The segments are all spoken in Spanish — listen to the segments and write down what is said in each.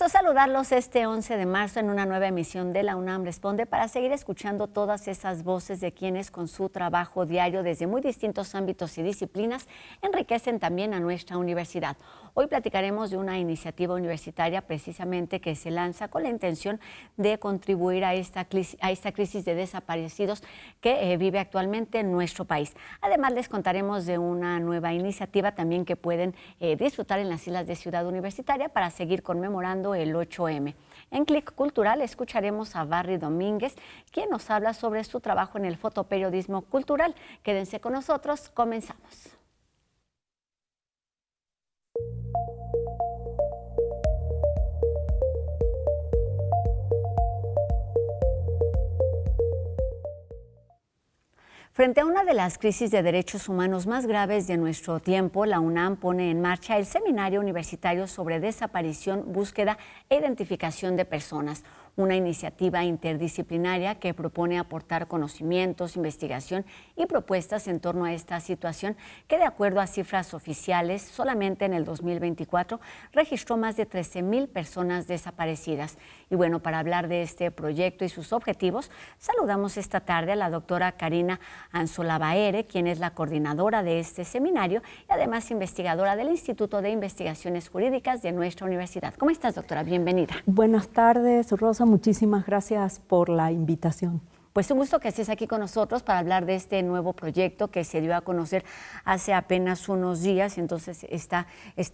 gusto saludarlos este 11 de marzo en una nueva emisión de La UNAM Responde para seguir escuchando todas esas voces de quienes con su trabajo diario desde muy distintos ámbitos y disciplinas enriquecen también a nuestra universidad. Hoy platicaremos de una iniciativa universitaria precisamente que se lanza con la intención de contribuir a esta crisis de desaparecidos que vive actualmente en nuestro país. Además les contaremos de una nueva iniciativa también que pueden disfrutar en las islas de Ciudad Universitaria para seguir conmemorando el 8M. En Clic Cultural escucharemos a Barry Domínguez, quien nos habla sobre su trabajo en el fotoperiodismo cultural. Quédense con nosotros, comenzamos. Frente a una de las crisis de derechos humanos más graves de nuestro tiempo, la UNAM pone en marcha el Seminario Universitario sobre Desaparición, Búsqueda e Identificación de Personas, una iniciativa interdisciplinaria que propone aportar conocimientos, investigación y propuestas en torno a esta situación que, de acuerdo a cifras oficiales, solamente en el 2024 registró más de 13,000 personas desaparecidas. Y bueno, para hablar de este proyecto y sus objetivos, saludamos esta tarde a la doctora Karina Anzolabaere, quien es la coordinadora de este seminario y además investigadora del Instituto de Investigaciones Jurídicas de nuestra universidad. ¿Cómo estás, doctora? Bienvenida. Buenas tardes, Rosa. Muchísimas gracias por la invitación. Pues un gusto que estés aquí con nosotros para hablar de este nuevo proyecto que se dio a conocer hace apenas unos días. Entonces está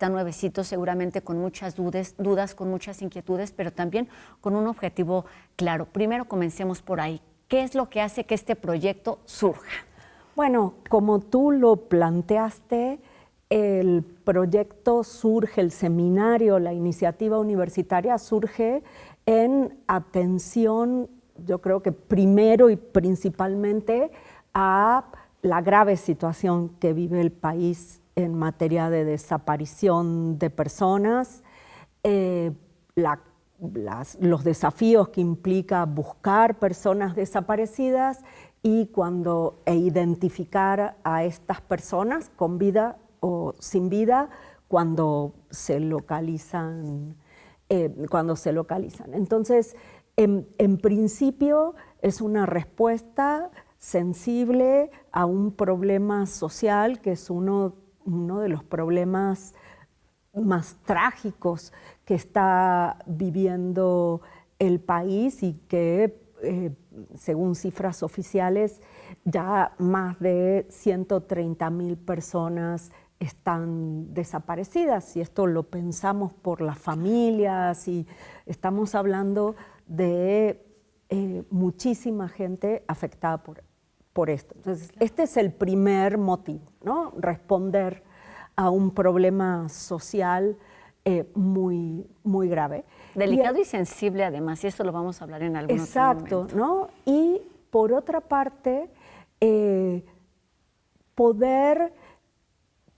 nuevecito, seguramente con muchas dudas, con muchas inquietudes, pero también con un objetivo claro. Primero comencemos por ahí. ¿Qué es lo que hace que este proyecto surja? Bueno, como tú lo planteaste, el proyecto surge, el seminario, la iniciativa universitaria surge en atención, yo creo que primero y principalmente a la grave situación que vive el país en materia de desaparición de personas, los desafíos que implica buscar personas desaparecidas e identificar a estas personas con vida o sin vida cuando se localizan. Entonces, en principio es una respuesta sensible a un problema social que es uno de los problemas más trágicos que está viviendo el país y que, según cifras oficiales, ya más de 130,000 personas están desaparecidas. Y esto lo pensamos por las familias y estamos hablando de muchísima gente afectada por esto. Entonces, este es el primer motivo, ¿no? Responder a un problema social muy, muy grave. Delicado y sensible además, y esto lo vamos a hablar en algún otro momento. Exacto, ¿no? Y por otra parte, poder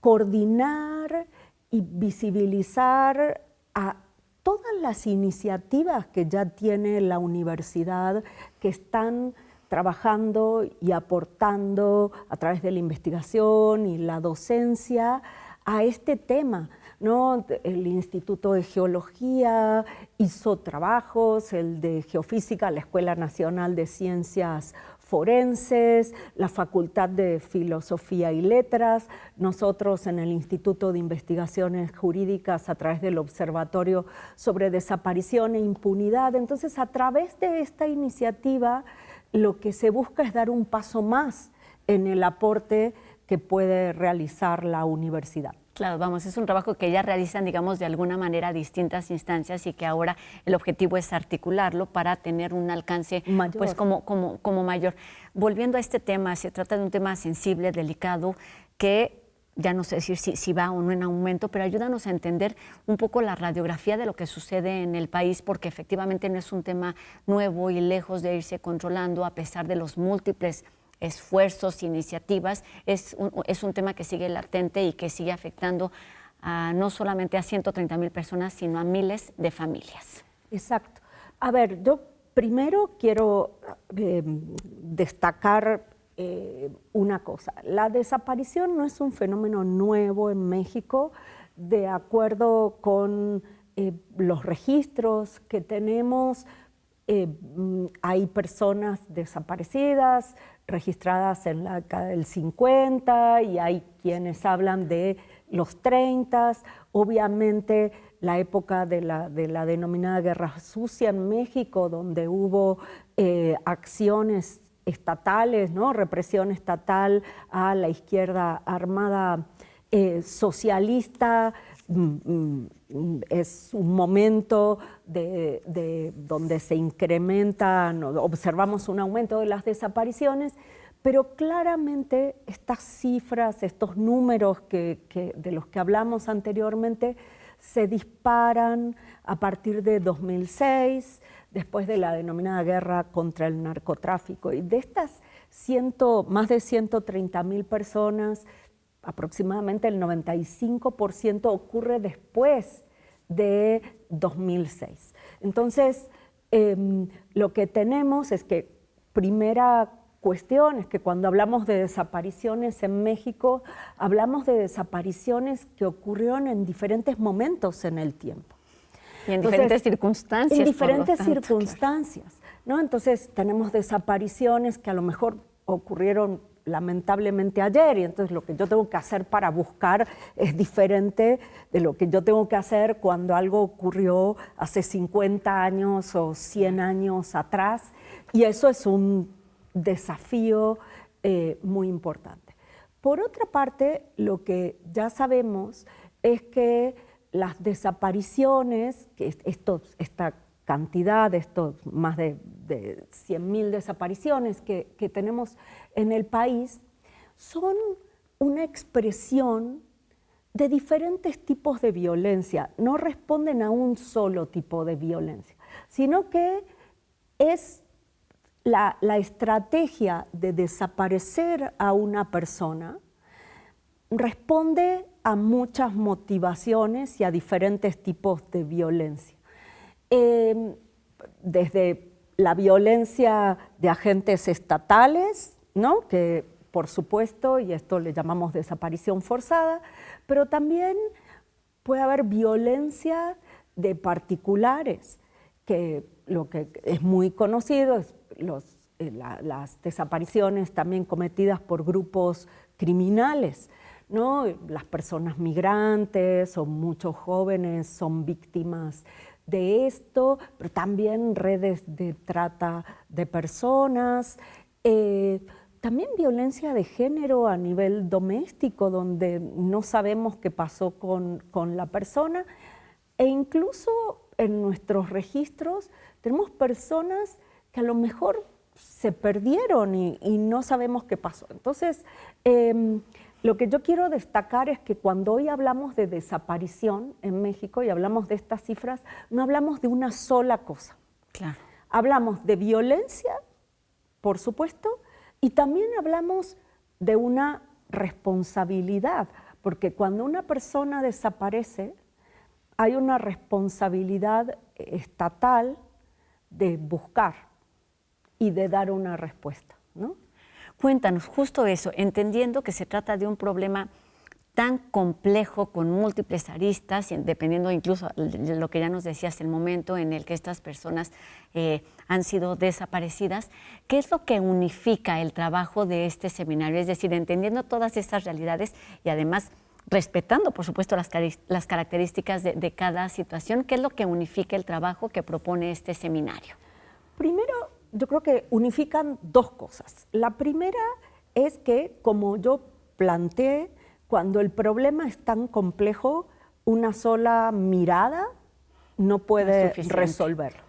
coordinar y visibilizar a todas las iniciativas que ya tiene la universidad, que están trabajando y aportando a través de la investigación y la docencia a este tema, ¿no? El Instituto de Geología hizo trabajos, el de Geofísica, la Escuela Nacional de Ciencias Forenses, la Facultad de Filosofía y Letras, nosotros en el Instituto de Investigaciones Jurídicas a través del Observatorio sobre Desaparición e Impunidad. Entonces, a través de esta iniciativa, lo que se busca es dar un paso más en el aporte que puede realizar la universidad. Claro, vamos, es un trabajo que ya realizan, digamos, de alguna manera distintas instancias y que ahora el objetivo es articularlo para tener un alcance mayor. Pues como mayor. Volviendo a este tema, se trata de un tema sensible, delicado, que ya no sé decir si va o no en aumento, pero ayúdanos a entender un poco la radiografía de lo que sucede en el país, porque efectivamente no es un tema nuevo y lejos de irse controlando a pesar de los múltiples esfuerzos, iniciativas. Es un tema que sigue latente y que sigue afectando no solamente a 130,000 personas, sino a miles de familias. Exacto. A ver, yo primero quiero destacar una cosa. La desaparición no es un fenómeno nuevo en México. De acuerdo con los registros que tenemos, hay personas desaparecidas, registradas en la década del 50 y hay quienes hablan de los 30. Obviamente la época de la denominada Guerra Sucia en México, donde hubo acciones estatales, ¿no? Represión estatal a la izquierda armada socialista, es un momento donde se incrementan, observamos un aumento de las desapariciones, pero claramente estas cifras, estos números de los que hablamos anteriormente, se disparan a partir de 2006, después de la denominada guerra contra el narcotráfico. Y de estas más de 130.000 personas, aproximadamente el 95% ocurre después de 2006. Entonces, lo que tenemos es que, primera cuestión, es que cuando hablamos de desapariciones en México, hablamos de desapariciones que ocurrieron en diferentes momentos en el tiempo. Y en diferentes circunstancias. En diferentes circunstancias, claro, ¿no? Entonces, tenemos desapariciones que a lo mejor ocurrieron lamentablemente ayer, y entonces lo que yo tengo que hacer para buscar es diferente de lo que yo tengo que hacer cuando algo ocurrió hace 50 años o 100 años atrás, y eso es un desafío muy importante. Por otra parte, lo que ya sabemos es que las desapariciones, que esta cantidad, estos más de 100.000 desapariciones que tenemos en el país, son una expresión de diferentes tipos de violencia, no responden a un solo tipo de violencia, sino que es la estrategia de desaparecer a una persona responde a muchas motivaciones y a diferentes tipos de violencia. Desde la violencia de agentes estatales, ¿no? Que por supuesto, y esto le llamamos desaparición forzada, pero también puede haber violencia de particulares, que lo que es muy conocido es las desapariciones también cometidas por grupos criminales, ¿no? Las personas migrantes o muchos jóvenes son víctimas de esto, pero también redes de trata de personas, también violencia de género a nivel doméstico, donde no sabemos qué pasó con la persona, e incluso en nuestros registros tenemos personas que a lo mejor se perdieron y no sabemos qué pasó. Entonces, lo que yo quiero destacar es que cuando hoy hablamos de desaparición en México y hablamos de estas cifras, no hablamos de una sola cosa. Claro. Hablamos de violencia, por supuesto, y también hablamos de una responsabilidad, porque cuando una persona desaparece, hay una responsabilidad estatal de buscar y de dar una respuesta, ¿no? Cuéntanos justo eso, entendiendo que se trata de un problema tan complejo con múltiples aristas, dependiendo incluso de lo que ya nos decías, el momento en el que estas personas han sido desaparecidas. ¿Qué es lo que unifica el trabajo de este seminario? Es decir, entendiendo todas estas realidades y además respetando, por supuesto, las características de cada situación, ¿qué es lo que unifica el trabajo que propone este seminario? Primero, yo creo que unifican dos cosas. La primera es que, como yo planteé, cuando el problema es tan complejo, una sola mirada no puede resolverlo.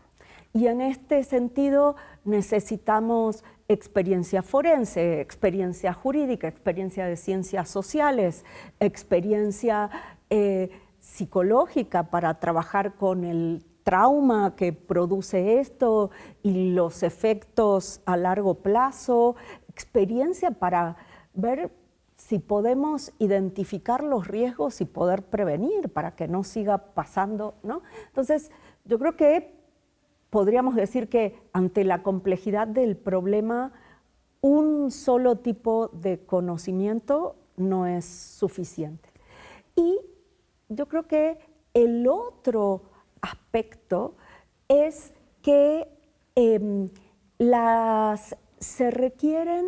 Y en este sentido necesitamos experiencia forense, experiencia jurídica, experiencia de ciencias sociales, experiencia psicológica para trabajar con el trauma que produce esto y los efectos a largo plazo, experiencia para ver si podemos identificar los riesgos y poder prevenir para que no siga pasando, ¿no? Entonces, yo creo que podríamos decir que ante la complejidad del problema, un solo tipo de conocimiento no es suficiente. Y yo creo que el otro aspecto es que se requieren,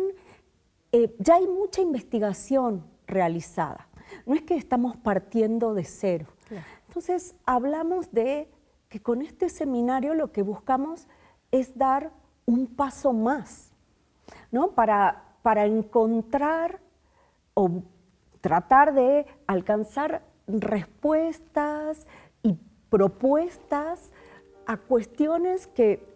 ya hay mucha investigación realizada, no es que estamos partiendo de cero. Claro. Entonces hablamos de que con este seminario lo que buscamos es dar un paso más, ¿no? Para encontrar o tratar de alcanzar respuestas y propuestas a cuestiones que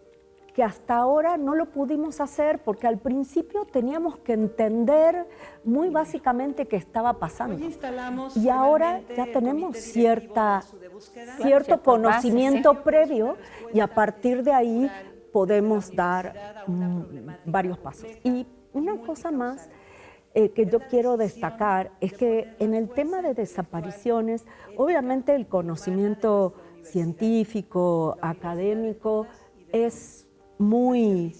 hasta ahora no lo pudimos hacer porque al principio teníamos que entender muy básicamente qué estaba pasando. Y ahora ya tenemos cierto conocimiento previo y a partir de ahí podemos dar varios pasos. Y una cosa más que yo quiero destacar es que en el tema de desapariciones, obviamente el conocimiento científico, académico, es muy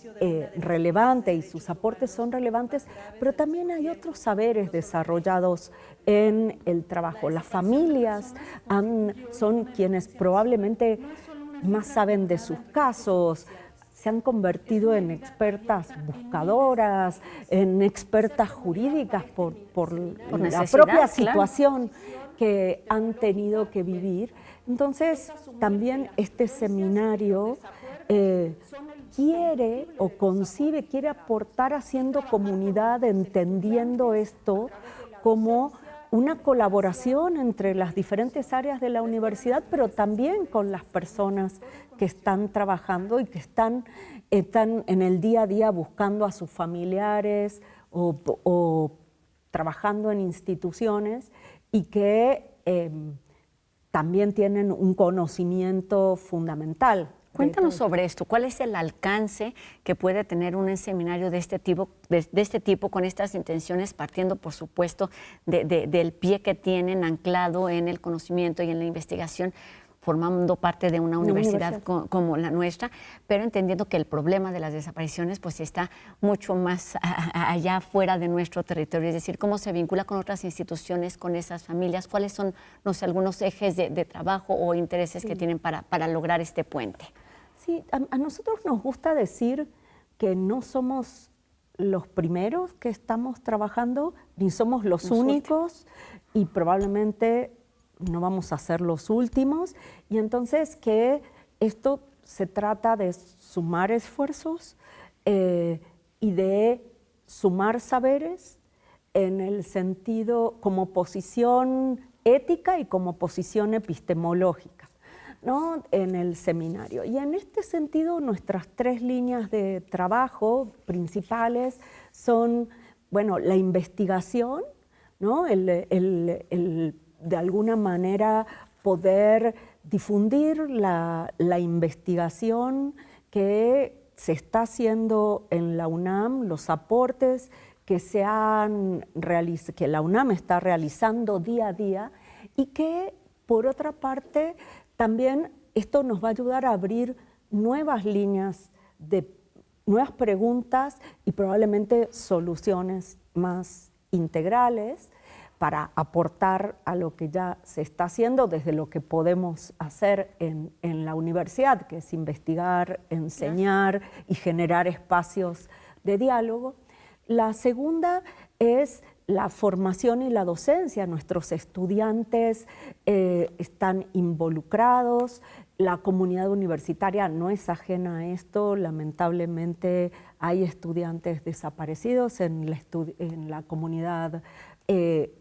relevante y sus aportes son relevantes, pero también hay otros saberes desarrollados en el trabajo. Las familias son quienes probablemente más saben de sus casos, se han convertido en expertas buscadoras, en expertas jurídicas por la propia situación que han tenido que vivir. Entonces, también este seminario quiere aportar haciendo comunidad, entendiendo esto como una colaboración entre las diferentes áreas de la universidad, pero también con las personas que están trabajando y que están en el día a día buscando a sus familiares o trabajando en instituciones y que también tienen un conocimiento fundamental. Cuéntanos sobre esto. ¿Cuál es el alcance que puede tener un seminario de este tipo con estas intenciones, partiendo, por supuesto, del pie que tienen anclado en el conocimiento y en la investigación, formando parte de una universidad como la nuestra, pero entendiendo que el problema de las desapariciones pues está mucho más allá fuera de nuestro territorio, es decir, cómo se vincula con otras instituciones, con esas familias, cuáles son, no sé, algunos ejes de trabajo o intereses que tienen para lograr este puente. Sí, a nosotros nos gusta decir que no somos los primeros que estamos trabajando, ni somos los únicos, y probablemente no vamos a ser los últimos, y entonces que esto se trata de sumar esfuerzos y de sumar saberes en el sentido como posición ética y como posición epistemológica, ¿no? En el seminario. Y en este sentido nuestras 3 líneas de trabajo principales son, bueno, la investigación, ¿no? De alguna manera poder difundir la investigación que se está haciendo en la UNAM, los aportes que la UNAM está realizando día a día y que, por otra parte, también esto nos va a ayudar a abrir nuevas líneas nuevas preguntas y probablemente soluciones más integrales para aportar a lo que ya se está haciendo desde lo que podemos hacer en la universidad, que es investigar, enseñar y generar espacios de diálogo. La segunda es la formación y la docencia. Nuestros estudiantes están involucrados, la comunidad universitaria no es ajena a esto, lamentablemente hay estudiantes desaparecidos en la comunidad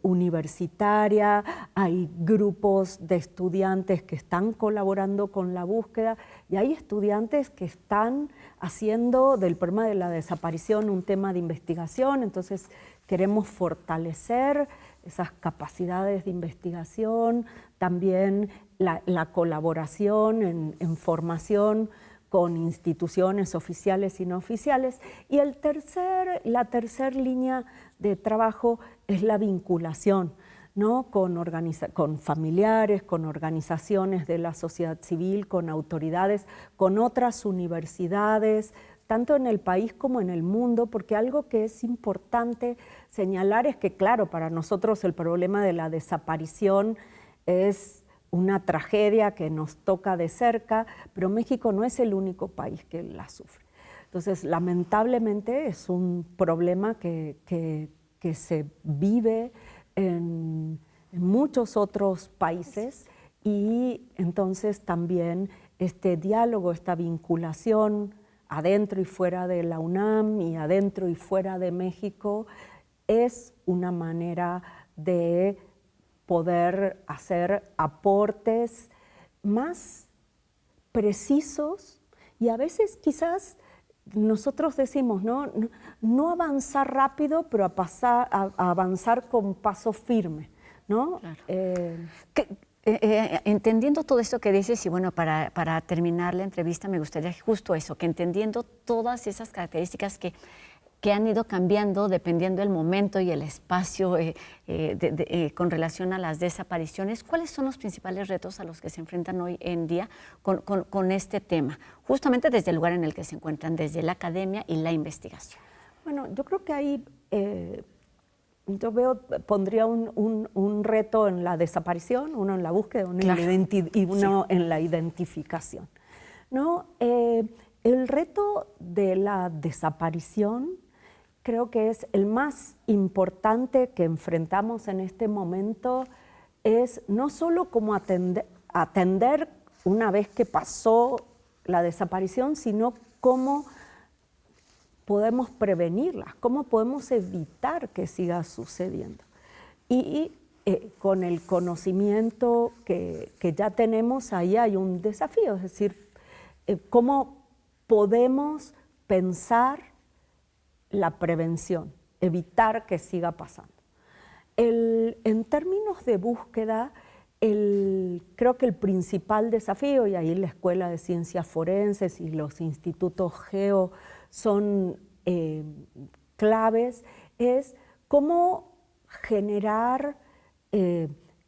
universitaria, hay grupos de estudiantes que están colaborando con la búsqueda y hay estudiantes que están haciendo del problema de la desaparición un tema de investigación, entonces queremos fortalecer esas capacidades de investigación, también la colaboración en formación con instituciones oficiales y no oficiales. Y la tercer línea de trabajo es la vinculación, ¿no? Con familiares, con organizaciones de la sociedad civil, con autoridades, con otras universidades, tanto en el país como en el mundo, porque algo que es importante señalar es que, claro, para nosotros el problema de la desaparición es una tragedia que nos toca de cerca, pero México no es el único país que la sufre. Entonces, lamentablemente es un problema que se vive en muchos otros países y entonces también este diálogo, esta vinculación adentro y fuera de la UNAM y adentro y fuera de México es una manera de poder hacer aportes más precisos y a veces quizás nosotros decimos, no avanzar rápido, pero a avanzar con paso firme, ¿no? Claro. Entendiendo todo esto que dices, y bueno, para terminar la entrevista me gustaría justo eso, que entendiendo todas esas características que han ido cambiando dependiendo del momento y el espacio con relación a las desapariciones, ¿cuáles son los principales retos a los que se enfrentan hoy en día con este tema? Justamente desde el lugar en el que se encuentran, desde la academia y la investigación. Bueno, yo creo que ahí pondría un reto en la desaparición, uno en la búsqueda, uno claro. y uno en la identificación, ¿no? El reto de la desaparición creo que es el más importante que enfrentamos en este momento, es no solo cómo atender una vez que pasó la desaparición, sino cómo podemos prevenirla, cómo podemos evitar que siga sucediendo. Y con el conocimiento que ya tenemos, ahí hay un desafío, es decir, cómo podemos pensar la prevención, evitar que siga pasando. En términos de búsqueda, creo que el principal desafío, y ahí la Escuela de Ciencias Forenses y los institutos GEO son claves, es cómo generar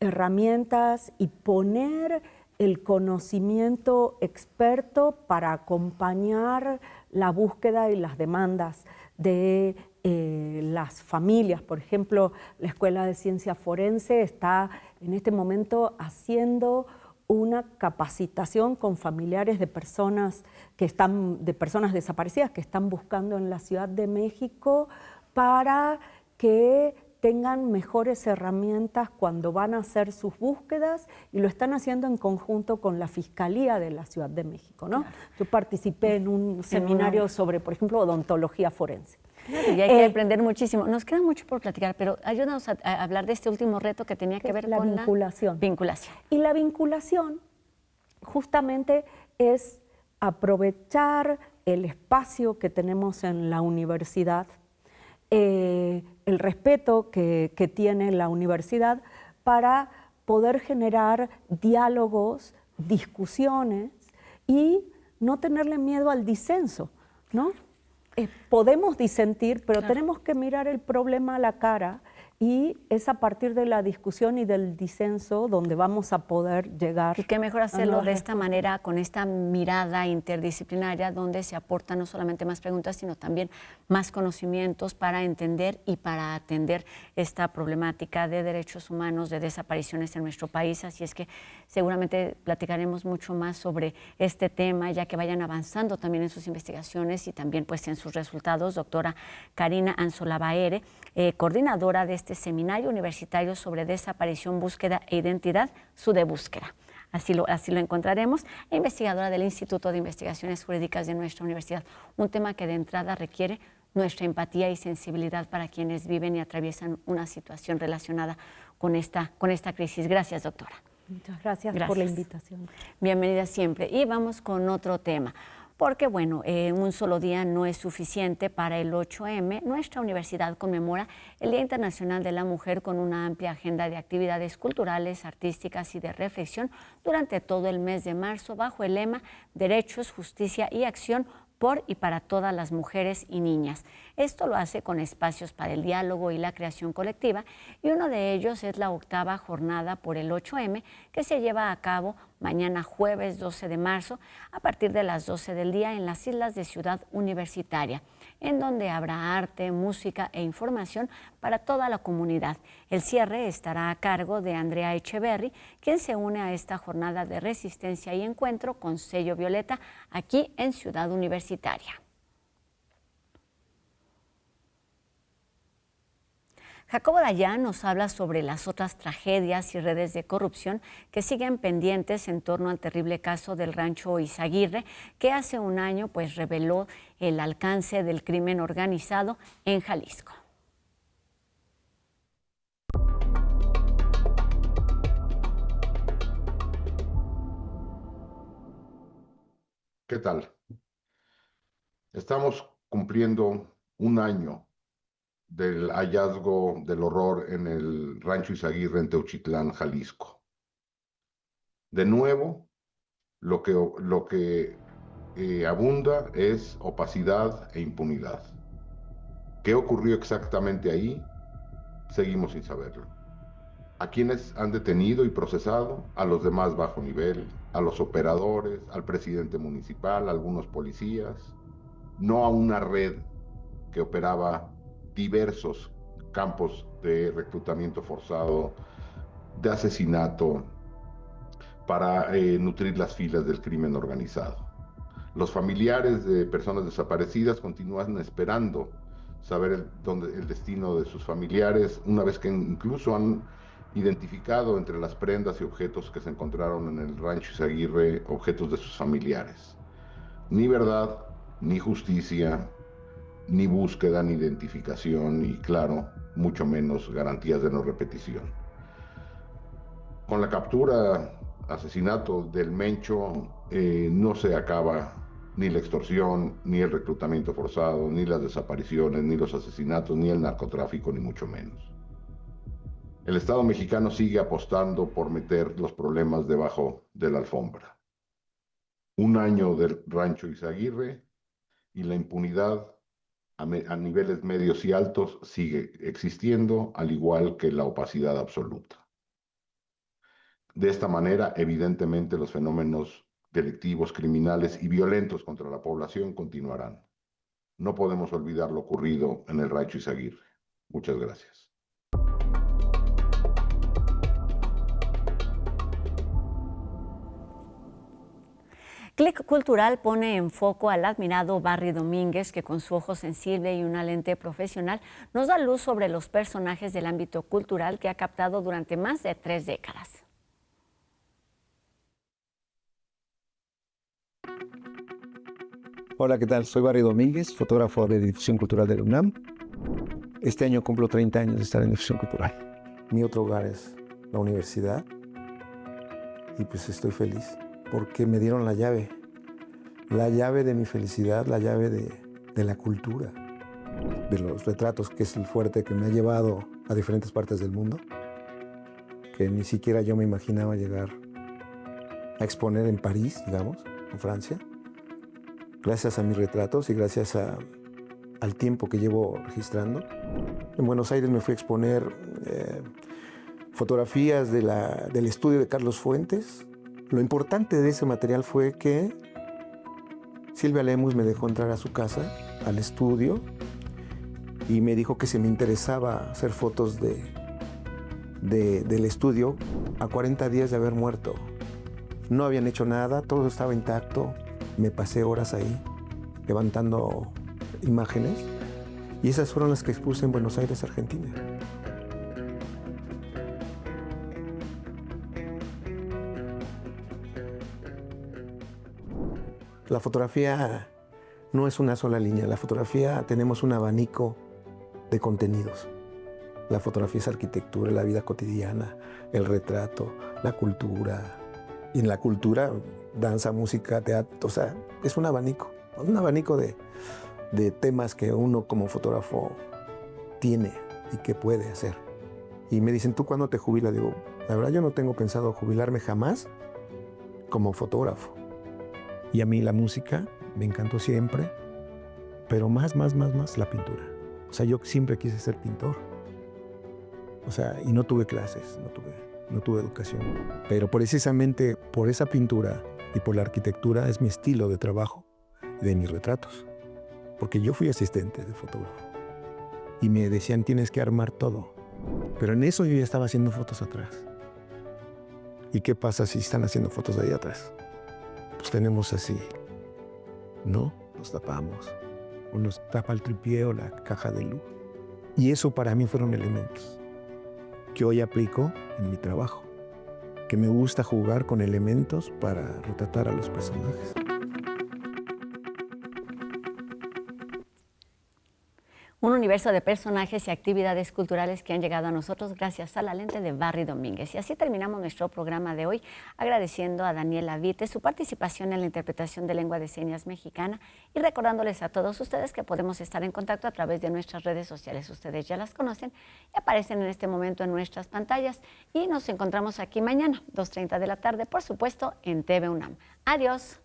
herramientas y poner el conocimiento experto para acompañar la búsqueda y las demandas de las familias. Por ejemplo, la Escuela de Ciencia Forense está en este momento haciendo una capacitación con familiares de personas desaparecidas que están buscando en la Ciudad de México para que tengan mejores herramientas cuando van a hacer sus búsquedas, y lo están haciendo en conjunto con la Fiscalía de la Ciudad de México, ¿no? Claro. Yo participé en un seminario sobre, por ejemplo, odontología forense. Claro, y hay que aprender muchísimo. Nos queda mucho por platicar, pero ayúdanos a hablar de este último reto que tenía que ver con la vinculación. Vinculación. Y la vinculación justamente es aprovechar el espacio que tenemos en la universidad, el respeto que tiene la universidad para poder generar diálogos, discusiones y no tenerle miedo al disenso, ¿no? Podemos disentir, pero claro, tenemos que mirar el problema a la cara, y es a partir de la discusión y del disenso donde vamos a poder llegar. Y qué mejor hacerlo de esta manera, con esta mirada interdisciplinaria, donde se aportan no solamente más preguntas, sino también más conocimientos para entender y para atender esta problemática de derechos humanos, de desapariciones en nuestro país. Así es que seguramente platicaremos mucho más sobre este tema, ya que vayan avanzando también en sus investigaciones y también pues en sus resultados. Doctora Karina Anzolabaere, coordinadora de este Seminario Universitario sobre Desaparición, Búsqueda e Identidad, SUDEBúsqueda. Así lo encontraremos, e investigadora del Instituto de Investigaciones Jurídicas de nuestra universidad. Un tema que de entrada requiere nuestra empatía y sensibilidad para quienes viven y atraviesan una situación relacionada con esta crisis. Gracias, doctora. Muchas gracias por la invitación. Bienvenida siempre. Y vamos con otro tema. Porque, bueno, un solo día no es suficiente para el 8M. Nuestra universidad conmemora el Día Internacional de la Mujer con una amplia agenda de actividades culturales, artísticas y de reflexión durante todo el mes de marzo, bajo el lema Derechos, Justicia y Acción por y para todas las mujeres y niñas. Esto lo hace con espacios para el diálogo y la creación colectiva, y uno de ellos es la 8ª jornada por el 8M, que se lleva a cabo mañana jueves 12 de marzo a partir de las 12 del día en las islas de Ciudad Universitaria, en donde habrá arte, música e información para toda la comunidad. El cierre estará a cargo de Andrea Echeverry, quien se une a esta jornada de resistencia y encuentro con sello violeta aquí en Ciudad Universitaria. Jacobo Dayan nos habla sobre las otras tragedias y redes de corrupción que siguen pendientes en torno al terrible caso del Rancho Izaguirre, que hace un año pues reveló el alcance del crimen organizado en Jalisco. ¿Qué tal? Estamos cumpliendo un año del hallazgo del horror en el Rancho Izaguirre en Teuchitlán, Jalisco. De nuevo, lo que abunda es opacidad e impunidad. ¿Qué ocurrió exactamente ahí? Seguimos sin saberlo. A quienes han detenido y procesado, a los de más bajo nivel, a los operadores, al presidente municipal, a algunos policías, no a una red que operaba diversos campos de reclutamiento forzado, de asesinato, para nutrir las filas del crimen organizado. Los familiares de personas desaparecidas continúan esperando saber el destino de sus familiares, una vez que incluso han identificado entre las prendas y objetos que se encontraron en el Rancho Izaguirre objetos de sus familiares. Ni verdad, ni justicia, ni búsqueda, ni identificación, y claro, mucho menos garantías de no repetición. Con la captura, asesinato del Mencho, no se acaba ni la extorsión, ni el reclutamiento forzado, ni las desapariciones, ni los asesinatos, ni el narcotráfico, ni mucho menos. El Estado mexicano sigue apostando por meter los problemas debajo de la alfombra. Un año del Rancho Izaguirre y la impunidad a niveles medios y altos sigue existiendo, al igual que la opacidad absoluta. De esta manera, evidentemente, los fenómenos delictivos, criminales y violentos contra la población continuarán. No podemos olvidar lo ocurrido en el Rancho Izaguirre. Muchas gracias. Clic Cultural pone en foco al admirado Barry Domínguez, que con su ojo sensible y una lente profesional nos da luz sobre los personajes del ámbito cultural que ha captado durante más de 3 décadas. Hola, ¿qué tal? Soy Barry Domínguez, fotógrafo de difusión cultural de la UNAM. Este año cumplo 30 años de estar en difusión cultural. Mi otro hogar es la universidad y pues estoy feliz porque me dieron la llave de mi felicidad, la llave de la cultura, de los retratos, que es el fuerte que me ha llevado a diferentes partes del mundo, que ni siquiera yo me imaginaba llegar a exponer en París, digamos, en Francia. Gracias a mis retratos y gracias al tiempo que llevo registrando. En Buenos Aires me fui a exponer fotografías del estudio de Carlos Fuentes. Lo importante de ese material fue que Silvia Lemus me dejó entrar a su casa, al estudio, y me dijo que se me interesaba hacer fotos del estudio a 40 días de haber muerto. No habían hecho nada, todo estaba intacto. Me pasé horas ahí levantando imágenes y esas fueron las que expuse en Buenos Aires, Argentina. La fotografía no es una sola línea. La fotografía tenemos un abanico de contenidos. La fotografía es arquitectura, la vida cotidiana, el retrato, la cultura. Y en la cultura, danza, música, teatro, o sea, es un abanico de temas que uno como fotógrafo tiene y que puede hacer. Y me dicen, ¿tú cuándo te jubilas? Digo, la verdad yo no tengo pensado jubilarme jamás como fotógrafo. Y a mí la música me encantó siempre, pero más la pintura. O sea, yo siempre quise ser pintor. O sea, y no tuve clases, no tuve educación. Pero precisamente por esa pintura y por la arquitectura es mi estilo de trabajo y de mis retratos. Porque yo fui asistente de fotógrafo. Y me decían, tienes que armar todo. Pero en eso yo ya estaba haciendo fotos atrás. ¿Y qué pasa si están haciendo fotos de ahí atrás? Pues tenemos así, ¿no? Nos tapamos. O nos tapa el tripié o la caja de luz. Y eso para mí fueron elementos que hoy aplico en mi trabajo. Que me gusta jugar con elementos para retratar a los personajes. Un universo de personajes y actividades culturales que han llegado a nosotros gracias a la lente de Barry Domínguez. Y así terminamos nuestro programa de hoy, agradeciendo a Daniela Vite su participación en la interpretación de lengua de señas mexicana y recordándoles a todos ustedes que podemos estar en contacto a través de nuestras redes sociales. Ustedes ya las conocen y aparecen en este momento en nuestras pantallas. Y nos encontramos aquí mañana, 2:30 de la tarde, por supuesto, en TV UNAM. Adiós.